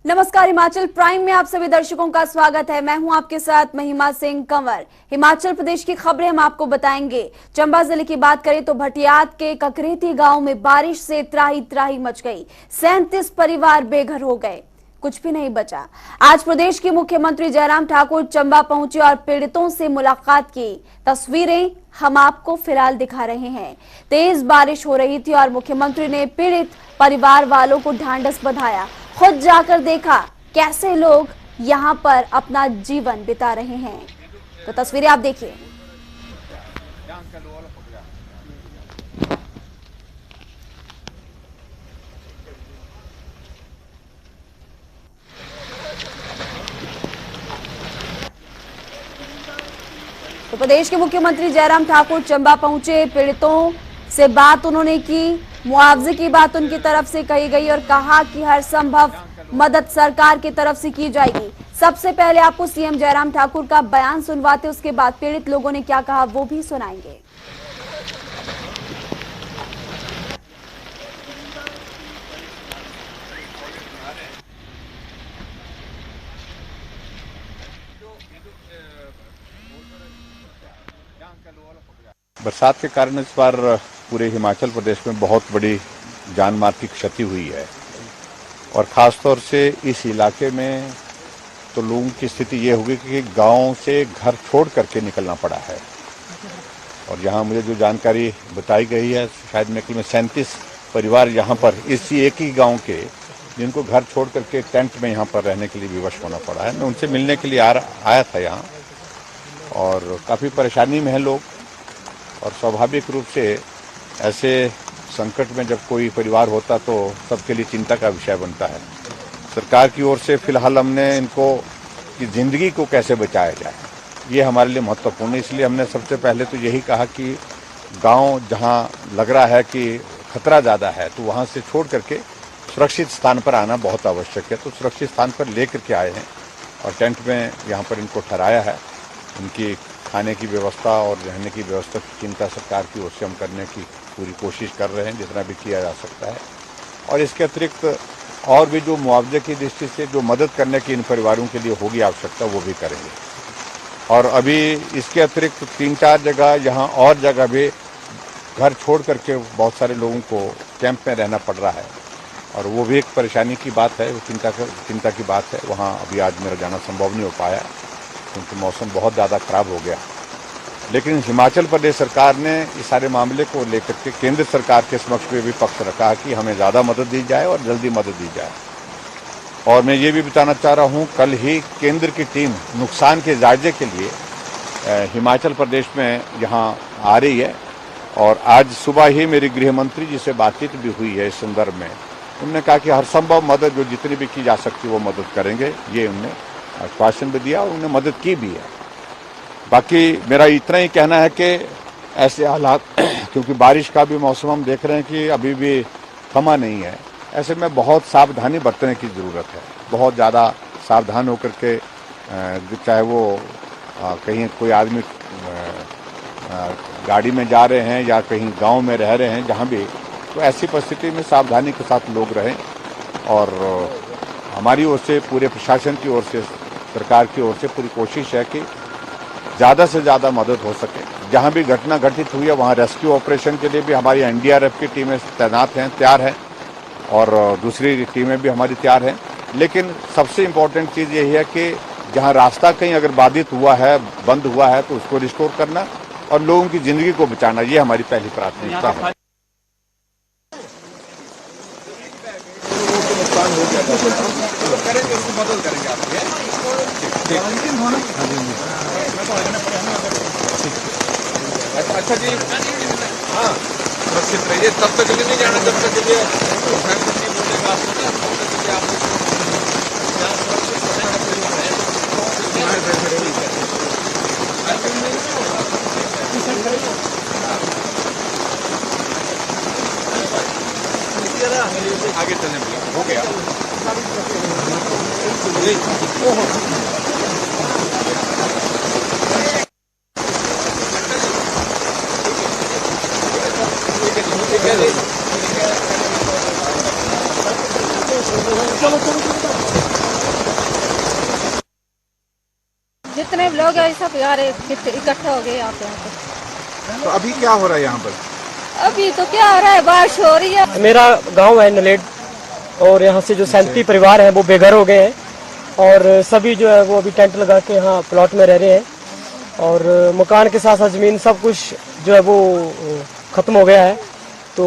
नमस्कार, हिमाचल प्राइम में आप सभी दर्शकों का स्वागत है। मैं हूं आपके साथ महिमा सिंह कंवर। हिमाचल प्रदेश की खबरें हम आपको बताएंगे। चंबा जिले की बात करें तो भटियात के ककरेती गांव में बारिश से त्राही त्राही मच गई। 37 परिवार बेघर हो गए, कुछ भी नहीं बचा। आज प्रदेश के मुख्यमंत्री जयराम ठाकुर चंबा पहुंचे और पीड़ितों से मुलाकात की। तस्वीरें हम आपको फिलहाल दिखा रहे हैं। तेज बारिश हो रही थी और मुख्यमंत्री ने पीड़ित परिवार वालों को ढांढस बंधाया। खुद जाकर देखा कैसे लोग यहां पर अपना जीवन बिता रहे हैं। तो तस्वीरें आप देखिए। तो प्रदेश के मुख्यमंत्री जयराम ठाकुर चंबा पहुंचे, पीड़ितों से बात उन्होंने की, मुआवजे की बात उनकी तरफ से कही गई और कहा कि हर संभव मदद सरकार की तरफ से की जाएगी। सबसे पहले आपको सीएम जयराम ठाकुर का बयान सुनवाते, उसके बाद पीड़ित लोगों ने क्या कहा वो भी सुनाएंगे। बरसात के कारण इस बार पूरे हिमाचल प्रदेश में बहुत बड़ी जान माल की क्षति हुई है और ख़ास तौर से इस इलाके में तो लोगों की स्थिति ये होगी कि गांव से घर छोड़ करके निकलना पड़ा है। और यहाँ मुझे जो जानकारी बताई गई है, शायद मेरे ख्याल में 37 परिवार यहाँ पर इसी एक ही गांव के, जिनको घर छोड़ करके टेंट में यहाँ पर रहने के लिए विवश होना पड़ा है। मैं उनसे मिलने के लिए आया था यहाँ, और काफ़ी परेशानी में है लोग। और स्वाभाविक रूप से ऐसे संकट में जब कोई परिवार होता तो सबके लिए चिंता का विषय बनता है। सरकार की ओर से फिलहाल हमने इनको कि जिंदगी को कैसे बचाया जाए, ये हमारे लिए महत्वपूर्ण है। इसलिए हमने सबसे पहले तो यही कहा कि गांव जहां लग रहा है कि खतरा ज़्यादा है तो वहां से छोड़ करके सुरक्षित स्थान पर आना बहुत आवश्यक है। तो सुरक्षित स्थान पर ले करके आए हैं और टेंट में यहाँ पर इनको ठहराया है। उनकी खाने की व्यवस्था और रहने की व्यवस्था की चिंता सरकार की ओर से हम करने की पूरी कोशिश कर रहे हैं, जितना भी किया जा सकता है। और इसके अतिरिक्त और भी जो मुआवजे की दृष्टि से जो मदद करने की इन परिवारों के लिए होगी आवश्यकता, वो भी करेंगे। और अभी इसके अतिरिक्त 3-4 जगह यहाँ और जगह भी घर छोड़ करके बहुत सारे लोगों को कैंप में रहना पड़ रहा है, और वो भी एक परेशानी की बात है, वो चिंता की बात है। वहाँ अभी आज मेरा जाना संभव नहीं हो पाया क्योंकि मौसम बहुत ज़्यादा खराब हो गया। लेकिन हिमाचल प्रदेश सरकार ने इस सारे मामले को लेकर के केंद्र सरकार के समक्ष में भी पक्ष रखा कि हमें ज़्यादा मदद दी जाए और जल्दी मदद दी जाए। और मैं ये भी बताना चाह रहा हूँ, कल ही केंद्र की टीम नुकसान के जायजे के लिए हिमाचल प्रदेश में यहाँ आ रही है। और आज सुबह ही मेरी गृह मंत्री जी से बातचीत भी हुई है इस संदर्भ में। उन्होंने कहा कि हर संभव मदद जो जितनी भी की जा सकती है वो मदद करेंगे, ये उन्होंने आश्वासन भी दिया और उन्होंने मदद की भी है। बाकी मेरा इतना ही कहना है कि ऐसे हालात क्योंकि बारिश का भी मौसम हम देख रहे हैं कि अभी भी थमा नहीं है, ऐसे में बहुत सावधानी बरतने की ज़रूरत है। बहुत ज़्यादा सावधान होकर के चाहे वो कहीं कोई आदमी गाड़ी में जा रहे हैं या कहीं गांव में रह रहे हैं, जहां भी, तो ऐसी परिस्थिति में सावधानी के साथ लोग रहें। और हमारी ओर से, पूरे प्रशासन की ओर से, सरकार की ओर से पूरी कोशिश है कि ज़्यादा से ज़्यादा मदद हो सके। जहां भी घटना घटित हुई है वहां रेस्क्यू ऑपरेशन के लिए भी हमारी एनडीआरएफ की टीमें तैनात हैं, तैयार हैं, और दूसरी टीमें भी हमारी तैयार हैं। लेकिन सबसे इम्पोर्टेंट चीज़ यही है कि जहां रास्ता कहीं अगर बाधित हुआ है, बंद हुआ है, तो उसको रिस्टोर करना और लोगों की जिंदगी को बचाना, ये हमारी पहली प्राथमिकता है। अच्छा जी, हाँ, सुरक्षित रहिए। तब तक नहीं जाना जब तक के लिए आगे चलने हो गया। चलो जितने भी लोग हैं सब यार इकट्ठा हो गए यहाँ पे। तो अभी क्या हो रहा है यहाँ पर? अभी तो क्या हो रहा है, बारिश हो रही है। मेरा गांव है नलेड और यहाँ से जो 37 परिवार हैं वो बेघर हो गए हैं और सभी जो है वो अभी टेंट लगा के यहाँ प्लॉट में रह रहे हैं और मकान के साथ साथ जमीन सब कुछ जो है वो खत्म हो गया है। तो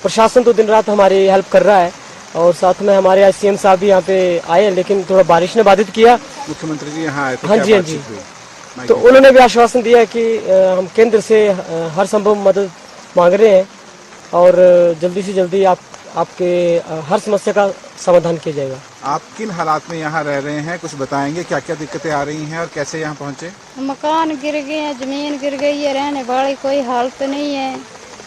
प्रशासन तो दिन रात हमारी हेल्प कर रहा है और साथ में हमारे आज सीएम साहब भी यहाँ पे आए हैं, लेकिन थोड़ा बारिश ने बाधित किया। मुख्यमंत्री जी यहाँ आए थे, हाँ क्या जी, हाँ बातचीत जी। हुई? तो उन्होंने भी आश्वासन दिया है कि हम केंद्र से हर संभव मदद मांग रहे हैं और जल्दी से जल्दी आपके हर समस्या का समाधान किया जाएगा। आप किन हालात में यहाँ रह रहे हैं, कुछ बताएंगे? क्या क्या दिक्कतें आ रही हैं और कैसे यहाँ पहुँचे? मकान गिर गए हैं, जमीन गिर गई है, रहने वाली कोई हालत नहीं है।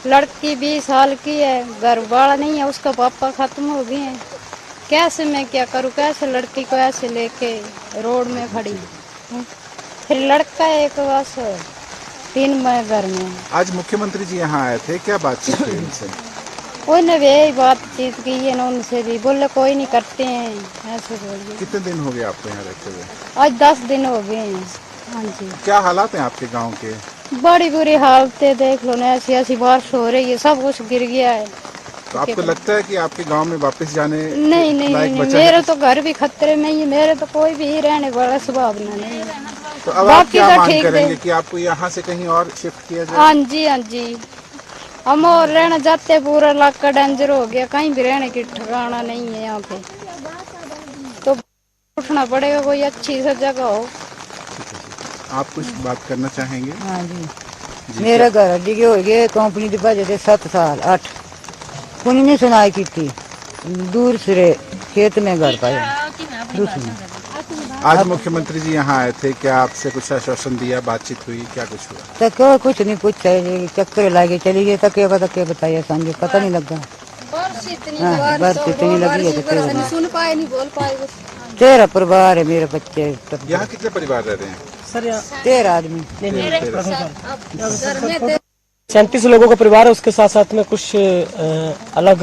लड़की 20 साल की है, घर वाला नहीं है, उसका पापा खत्म हो गए हैं। कैसे मैं क्या करूँ, कैसे लड़की को ऐसे लेके रोड में खड़ी। फिर लड़का एक बस 3 में घर में। आज मुख्यमंत्री जी यहाँ आए थे, क्या बातचीत हुई उनसे? उन्होंने भी यही बातचीत की है ना, उनसे भी बोले कोई नहीं करते हैं, ऐसे बोलिए। कितने दिन हो गए आपको यहाँ रहते हुए? आज 10 दिन हो गए हैं। हाँ जी। क्या हालात हैं आपके गांव के? बड़ी बुरी हालत है, देख लो ना, ऐसी ऐसी बारिश हो रही है, सब कुछ गिर गया है। तो आपको लगता है कि आपके गांव में वापस जाने नहीं नहीं लायक नहीं, बचा है? मेरे तो घर भी खतरे में ही है, मेरे तो कोई भी रहने वाला संभावना नहीं है। तो अब आप बाकी क्या तो मांग ठीक करेंगे है। कि आपको यहाँ से कहीं और शिफ्ट किया जाए? हाँ जी, हाँ जी। हम और रहना जाते, पूरा इलाका डेंजर हो गया, कहीं भी रहने की ठिकाना नहीं है यहाँ पे। तो उठना पड़ेगा, कोई अच्छी सी जगह हो। आप कुछ बात करना चाहेंगे? हाँ जी, मेरा घर डिगे हो गए कंपनी की वजह से 7 साल 8 कुछ नहीं सुनाई की थी। दूर से खेत में घर पाया। आज मुख्यमंत्री जी यहाँ आए थे, क्या आपसे कुछ आश्वासन दिया, बातचीत हुई, क्या कुछ हुआ? तो क्यों कुछ नहीं पूछा, चक्कर लागे चली गई, तक बताया समझे पता नहीं लगा। बर्फ इतनी लगी है तो नहीं सुन पाए, नहीं बोल पाए। 13 परिवार है, मेरे बच्चे। यहाँ कितने परिवार रह रहे हैं? सर 13 आदमी। 37 लोगों का परिवार है, उसके साथ साथ में कुछ अलग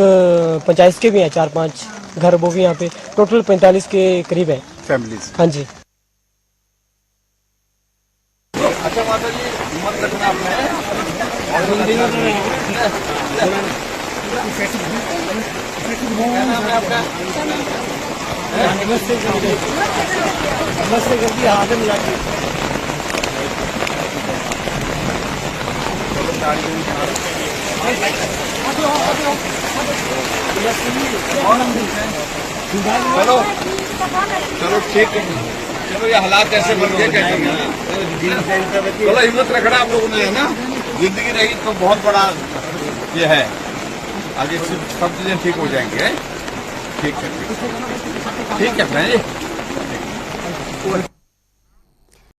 पंचायत के भी हैं, 4-5 घर वो भी यहाँ पे, टोटल 45 के करीब है फैमिलीज। हाँ जी। अच्छा माता जी, मत रखना चलो चलो ठीक है, चलो ये हालात ऐसे बन गए, क्या करेंगे? चलो हिम्मत रखना आप लोगों ने, है ना। जिंदगी रहेगी तो बहुत बड़ा ये है, आगे सब चीजें ठीक हो जाएंगी। ठीक है, ठीक है फ्रेंड जी।